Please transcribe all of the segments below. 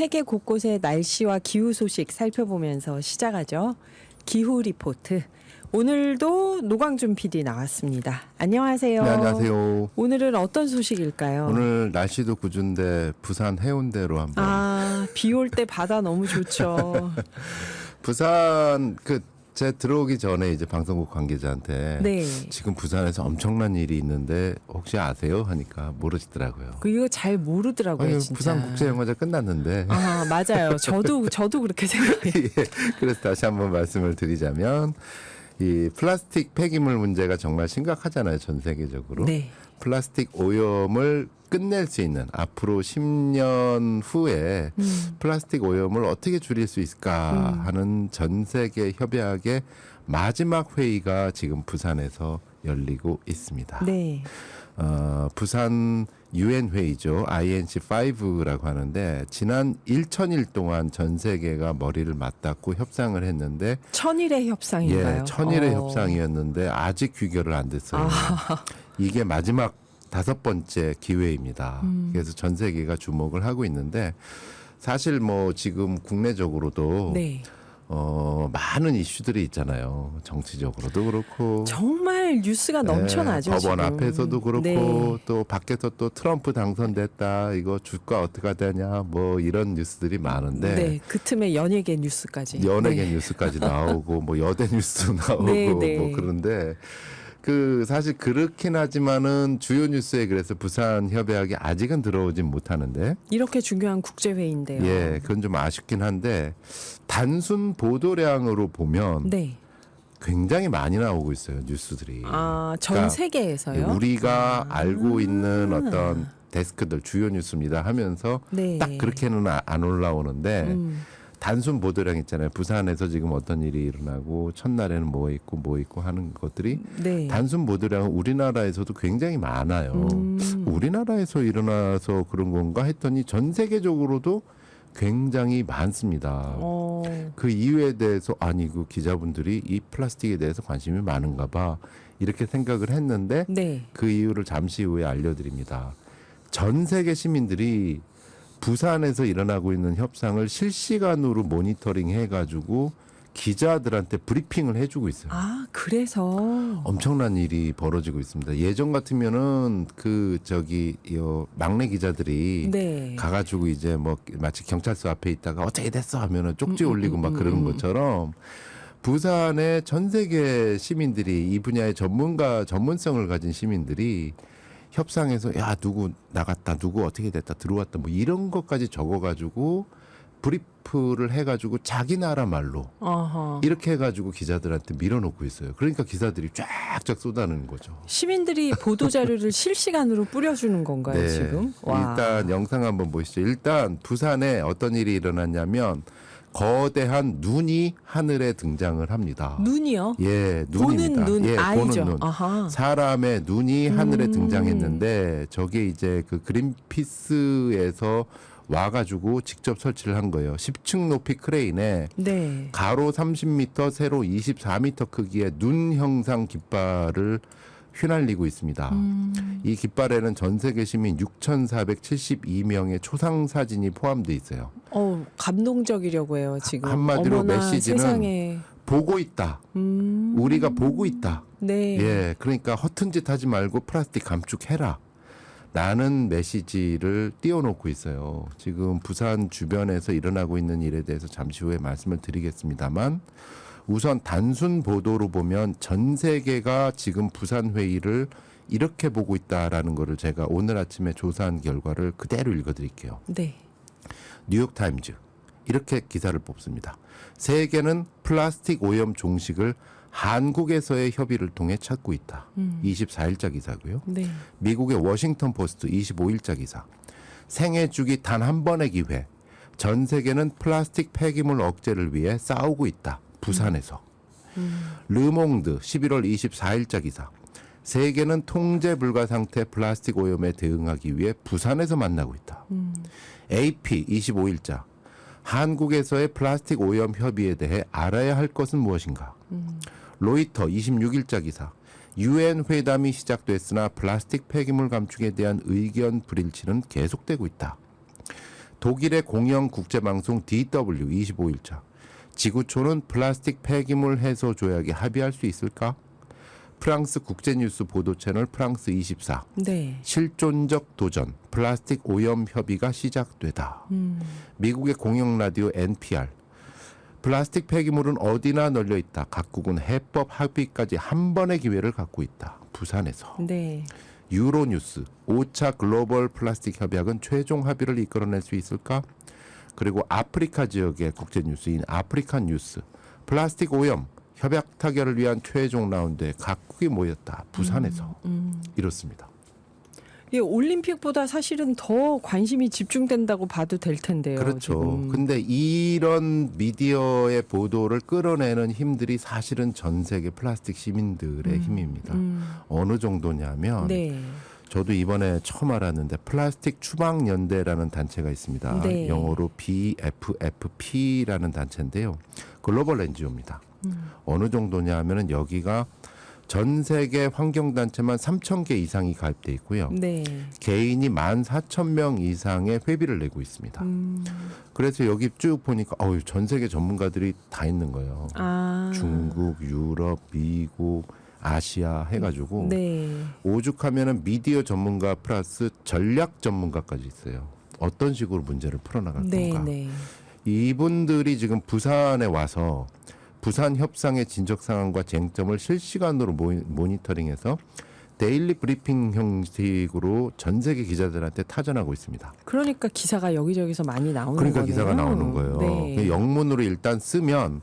세계 곳곳의 날씨와 기후 소식 살펴보면서 시작하죠. 기후 리포트. 오늘도 노광준 PD 나왔습니다. 안녕하세요. 네, 안녕하세요. 오늘은 어떤 소식일까요? 오늘 날씨도 굿운데 부산 해운대로 한번. 비 올 때 바다 너무 좋죠. 부산 제 들어오기 전에 이제 방송국 관계자한테 네. 지금 부산에서 엄청난 일이 있는데 혹시 아세요? 하니까 모르시더라고요. 이거 잘 모르더라고요, 아니, 진짜. 부산 국제영화제 끝났는데. 아, 맞아요. 저도 그렇게 생각해요. 예, 그래서 다시 한번 말씀을 드리자면 이 플라스틱 폐기물 문제가 정말 심각하잖아요, 전 세계적으로. 네. 플라스틱 오염을 끝낼 수 있는 앞으로 10년 후에 플라스틱 오염을 어떻게 줄일 수 있을까 하는 전 세계 협약의 마지막 회의가 지금 부산에서 열리고 있습니다. 네. 부산 UN 회의죠. INC5라고 하는데 지난 1000일 동안 전 세계가 머리를 맞닿고 협상을 했는데 천일의 협상인가요? 예, 천일의 협상이었는데 아직 귀결을 안 됐어요. 이게 마지막 5번째 기회입니다. 그래서 전 세계가 주목을 하고 있는데 사실 뭐 지금 국내적으로도 네. 많은 이슈들이 있잖아요. 정치적으로도 그렇고 정말 뉴스가 넘쳐나죠. 법원 지금. 앞에서도 그렇고 네. 또 밖에서 또 트럼프 당선됐다. 이거 주가 어떻게 되냐 뭐 이런 뉴스들이 많은데 네, 그 틈에 연예계 뉴스까지. 연예계 네. 뉴스까지 나오고 뭐 여대 뉴스도 나오고 네, 네. 뭐 그런데 사실 그렇긴 하지만은 주요 뉴스에 그래서 부산 협약이 아직은 들어오진 못하는데 이렇게 중요한 국제 회의인데요. 예, 그건 좀 아쉽긴 한데 단순 보도량으로 보면 네. 굉장히 많이 나오고 있어요, 뉴스들이. 전 그러니까 세계에서요? 우리가 알고 있는 어떤 데스크들 주요 뉴스입니다 하면서 네. 딱 그렇게는 안 올라오는데 단순 보도량 있잖아요. 부산에서 지금 어떤 일이 일어나고 첫날에는 뭐 있고 하는 것들이 네. 단순 보도량은 우리나라에서도 굉장히 많아요. 우리나라에서 일어나서 그런 건가 했더니 전 세계적으로도 굉장히 많습니다. 그 이유에 대해서 그 기자분들이 이 플라스틱에 대해서 관심이 많은가 봐 이렇게 생각을 했는데 네. 그 이유를 잠시 후에 알려드립니다. 전 세계 시민들이 부산에서 일어나고 있는 협상을 실시간으로 모니터링 해가지고 기자들한테 브리핑을 해주고 있어요. 그래서 엄청난 일이 벌어지고 있습니다. 예전 같으면은 막내 기자들이 네. 가가지고 이제 뭐 마치 경찰서 앞에 있다가 어떻게 됐어 하면은 쪽지 올리고 막 그러는 것처럼 부산의 전 세계 시민들이 이 분야의 전문성을 가진 시민들이 협상에서 누구 나갔다, 누구 어떻게 됐다, 들어왔다 뭐 이런 것까지 적어가지고 브리프를 해가지고 자기 나라 말로 이렇게 해가지고 기자들한테 밀어놓고 있어요. 그러니까 기사들이 쫙쫙 쏟아내는 거죠. 시민들이 보도 자료를 실시간으로 뿌려주는 건가요, 네. 지금? 와. 일단 영상 한번 보시죠. 일단 부산에 어떤 일이 일어났냐면 거대한 눈이 하늘에 등장을 합니다. 눈이요? 예, 보는 눈입니다. 눈, 예, 아이죠. 보는 눈. 아하. 사람의 눈이 하늘에 등장했는데 저게 이제 그 그린피스에서 와가지고 직접 설치를 한 거예요. 10층 높이 크레인에 네. 가로 30m, 세로 24m 크기의 눈 형상 깃발을 휘날리고 있습니다. 이 깃발에는 전 세계 시민 6,472명의 초상 사진이 포함되어 있어요. 감동적이려고 해요, 지금. 한마디로 어머나, 메시지는 세상에. 보고 있다. 우리가 보고 있다. 네. 예, 그러니까 허튼 짓 하지 말고 플라스틱 감축해라. 라는 메시지를 띄워놓고 있어요. 지금 부산 주변에서 일어나고 있는 일에 대해서 잠시 후에 말씀을 드리겠습니다만 우선 단순 보도로 보면 전 세계가 지금 부산 회의를 이렇게 보고 있다라는 거를 제가 오늘 아침에 조사한 결과를 그대로 읽어드릴게요. 네. 뉴욕타임즈 이렇게 기사를 뽑습니다. 세계는 플라스틱 오염 종식을 한국에서의 협의를 통해 찾고 있다. 24일자 기사고요. 네. 미국의 워싱턴 포스트 25일자 기사. 생애 주기 단 한 번의 기회. 전 세계는 플라스틱 폐기물 억제를 위해 싸우고 있다. 부산에서. 르몽드 11월 24일자 기사. 세계는 통제 불가 상태 플라스틱 오염에 대응하기 위해 부산에서 만나고 있다. AP 25일자. 한국에서의 플라스틱 오염 협의에 대해 알아야 할 것은 무엇인가? 로이터 26일자 기사. UN 회담이 시작됐으나 플라스틱 폐기물 감축에 대한 의견 불일치는 계속되고 있다. 독일의 공영 국제방송 DW 25일자. 지구촌은 플라스틱 폐기물 해소 조약에 합의할 수 있을까? 프랑스 국제뉴스 보도 채널 프랑스 24. 네. 실존적 도전, 플라스틱 오염 협의가 시작되다. 미국의 공영 라디오 NPR. 플라스틱 폐기물은 어디나 널려 있다. 각국은 해법 합의까지 한 번의 기회를 갖고 있다. 부산에서. 네. 유로뉴스. 5차 글로벌 플라스틱 협약은 최종 합의를 이끌어낼 수 있을까? 그리고 아프리카 지역의 국제뉴스인 아프리카 뉴스. 플라스틱 오염. 협약 타결을 위한 최종 라운드에 각국이 모였다. 부산에서. 이렇습니다. 이 올림픽보다 사실은 더 관심이 집중된다고 봐도 될 텐데요. 그렇죠. 지금. 근데 이런 미디어의 보도를 끌어내는 힘들이 사실은 전 세계 플라스틱 시민들의 힘입니다. 어느 정도냐면 네. 저도 이번에 처음 알았는데 플라스틱 추방연대라는 단체가 있습니다. 네. 영어로 BFFP라는 단체인데요. 글로벌 NGO입니다. 어느 정도냐 하면은 여기가 전 세계 환경단체만 3,000개 이상이 가입돼 있고요. 네. 개인이 14,000명 이상의 회비를 내고 있습니다. 그래서 여기 쭉 보니까 전 세계 전문가들이 다 있는 거예요. 아. 중국, 유럽, 미국, 아시아 해가지고 네. 오죽하면은 미디어 전문가 플러스 전략 전문가까지 있어요. 어떤 식으로 문제를 풀어나갈 네. 건가. 네. 이분들이 지금 부산에 와서 부산 협상의 진척 상황과 쟁점을 실시간으로 모니터링해서 데일리 브리핑 형식으로 전 세계 기자들한테 타전하고 있습니다. 그러니까 기사가 여기저기서 많이 나오는 그러니까 거네요. 기사가 나오는 거예요. 네. 영문으로 일단 쓰면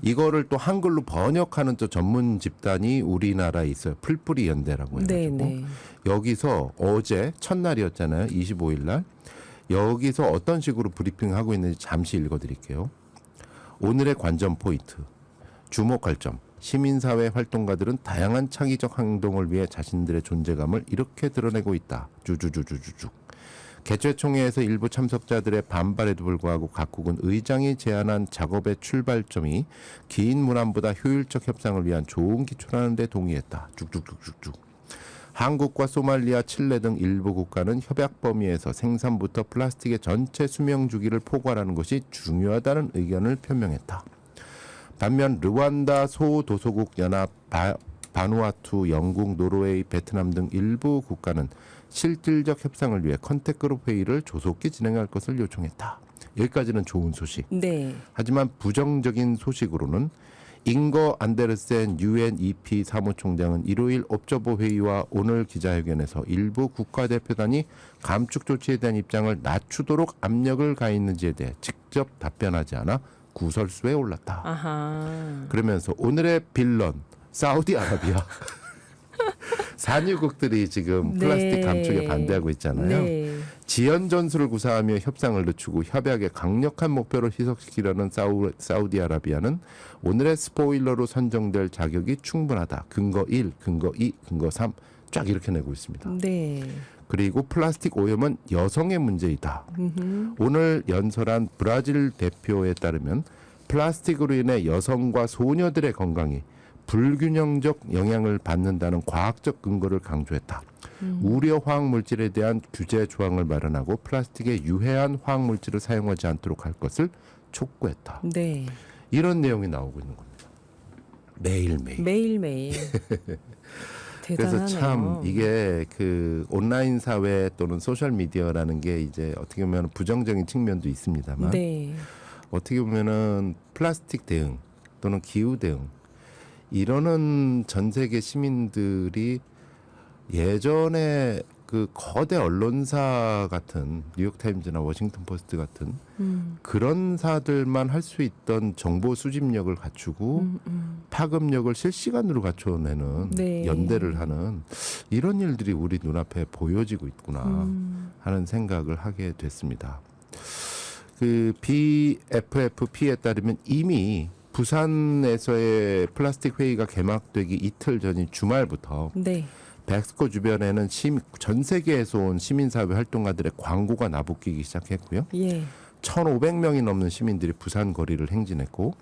이거를 또 한글로 번역하는 또 전문 집단이 우리나라에 있어요. 풀뿌리 연대라고 해가지고. 네, 네. 여기서 어제 첫날이었잖아요. 25일 날. 여기서 어떤 식으로 브리핑하고 있는지 잠시 읽어드릴게요. 오늘의 관전 포인트. 주목할 점. 시민사회 활동가들은 다양한 창의적 행동을 위해 자신들의 존재감을 이렇게 드러내고 있다. 주주주주주주. 개최총회에서 일부 참석자들의 반발에도 불구하고 각국은 의장이 제안한 작업의 출발점이 긴 문안보다 효율적 협상을 위한 좋은 기초라는 데 동의했다. 쭉쭉쭉쭉쭉. 한국과 소말리아, 칠레 등 일부 국가는 협약 범위에서 생산부터 플라스틱의 전체 수명 주기를 포괄하는 것이 중요하다는 의견을 표명했다. 반면 르완다, 소도서국 연합, 바누아투, 영국, 노르웨이, 베트남 등 일부 국가는 실질적 협상을 위해 컨택그룹 회의를 조속히 진행할 것을 요청했다. 여기까지는 좋은 소식. 네. 하지만 부정적인 소식으로는 잉거 안데르센 UNEP 사무총장은 일요일 옵저버 회의와 오늘 기자회견에서 일부 국가대표단이 감축 조치에 대한 입장을 낮추도록 압력을 가했는지에 대해 직접 답변하지 않아 구설수에 올랐다. 아하. 그러면서 오늘의 빌런 사우디아라비아 산유국들이 지금 플라스틱 네. 감축에 반대하고 있잖아요. 네. 지연 전술을 구사하며 협상을 늦추고 협약의 강력한 목표를 희석시키려는 사우디아라비아는 오늘의 스포일러로 선정될 자격이 충분하다. 근거 1, 근거 2, 근거 3 쫙 이렇게 내고 있습니다. 네. 그리고 플라스틱 오염은 여성의 문제이다. 오늘 연설한 브라질 대표에 따르면 플라스틱으로 인해 여성과 소녀들의 건강이 불균형적 영향을 받는다는 과학적 근거를 강조했다. 우려 화학물질에 대한 규제 조항을 마련하고 플라스틱에 유해한 화학물질을 사용하지 않도록 할 것을 촉구했다. 네. 이런 내용이 나오고 있는 겁니다. 매일매일. 매일매일. 대단하네요. 그래서 참 이게 그 온라인 사회 또는 소셜 미디어라는 게 이제 어떻게 보면 부정적인 측면도 있습니다만 네. 어떻게 보면은 플라스틱 대응 또는 기후 대응 이러는 전 세계 시민들이 예전에 그 거대 언론사 같은 뉴욕타임즈나 워싱턴 포스트 같은 그런 사들만 할 수 있던 정보 수집력을 갖추고 파급력을 실시간으로 갖춰내는 네. 연대를 하는 이런 일들이 우리 눈앞에 보여지고 있구나 하는 생각을 하게 됐습니다. 그 BFFP에 따르면 이미 부산에서의 플라스틱 회의가 개막되기 이틀 전인 주말부터 네. 백스코 주변에는 전 세계에서 온 시민사회 활동가들의 광고가 나부끼기 시작했고요. 예. 1,500명이 넘는 시민들이 부산 거리를 행진했고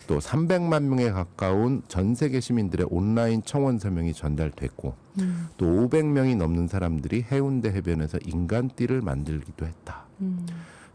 또 300만 명에 가까운 전 세계 시민들의 온라인 청원 서명이 전달됐고 또 500명이 넘는 사람들이 해운대 해변에서 인간띠를 만들기도 했다.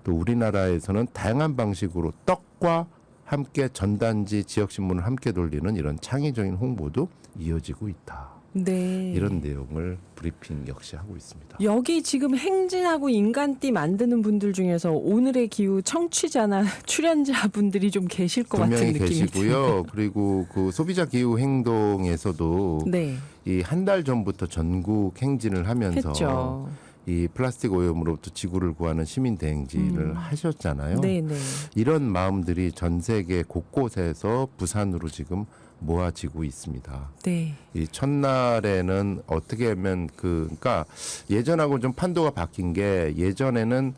또 우리나라에서는 다양한 방식으로 떡과 함께 전단지 지역신문을 함께 돌리는 이런 창의적인 홍보도 이어지고 있다. 네. 이런 내용을 브리핑 역시 하고 있습니다. 여기 지금 행진하고 인간띠 만드는 분들 중에서 오늘의 기후 청취자나 출연자분들이 좀 계실 것 같은 분명히 느낌이 계시고요. 그리고 그 소비자 기후 행동에서도 네. 이 한 달 전부터 전국 행진을 하면서 했죠. 이 플라스틱 오염으로부터 지구를 구하는 시민 대행진을 하셨잖아요. 네네. 이런 마음들이 전 세계 곳곳에서 부산으로 지금 모아지고 있습니다. 네. 이 첫날에는 어떻게 하면 그러니까 예전하고 좀 판도가 바뀐 게 예전에는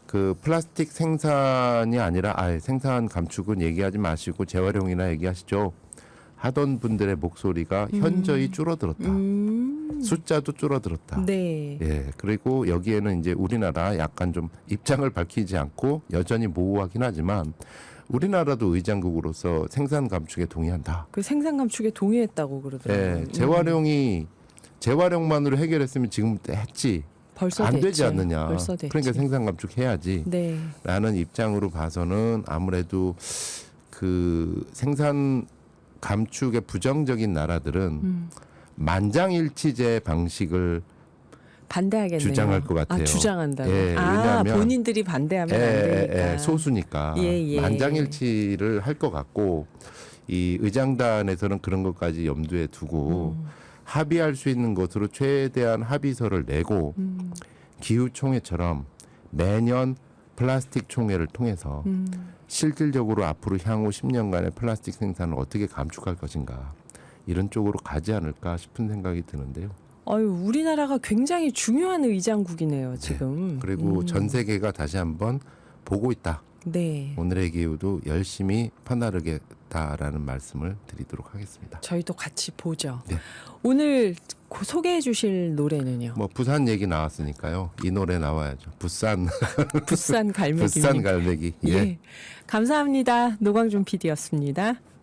그 플라스틱 생산이 아니라 생산 감축은 얘기하지 마시고 재활용이나 얘기하시죠. 하던 분들의 목소리가 현저히 줄어들었다. 숫자도 줄어들었다. 네. 예, 그리고 여기에는 이제 우리나라 약간 좀 입장을 밝히지 않고 여전히 모호하긴 하지만 우리나라도 의장국으로서 생산 감축에 동의한다. 그 생산 감축에 동의했다고 그러더라고요. 예, 재활용만으로 해결했으면 지금 했지. 벌써 안 됐죠. 되지 않느냐. 벌써 됐지. 그러니까 생산 감축해야지. 네. 라는 입장으로 봐서는 아무래도 그 생산 감축에 부정적인 나라들은 만장일치제 방식을 반대하겠네요. 주장할 것 같아요. 주장한다고. 예, 왜냐하면 본인들이 반대하면 안 되니까. 소수니까 예. 만장일치를 할 것 같고 이 의장단에서는 그런 것까지 염두에 두고 합의할 수 있는 것으로 최대한 합의서를 내고 기후총회처럼 매년 플라스틱 총회를 통해서 실질적으로 앞으로 향후 10년간의 플라스틱 생산을 어떻게 감축할 것인가 이런 쪽으로 가지 않을까 싶은 생각이 드는데요. 우리나라가 굉장히 중요한 의장국이네요, 지금. 그리고 전 세계가 다시 한번 보고 있다. 네. 오늘의 기후도 열심히 퍼나르겠다라는 말씀을 드리도록 하겠습니다. 저희도 같이 보죠. 네. 오늘 소개해 주실 노래는요. 뭐 부산 얘기 나왔으니까요. 이 노래 나와야죠. 부산 부산 갈매기. 부산 갈매기. 예. 감사합니다. 노광준 PD였습니다.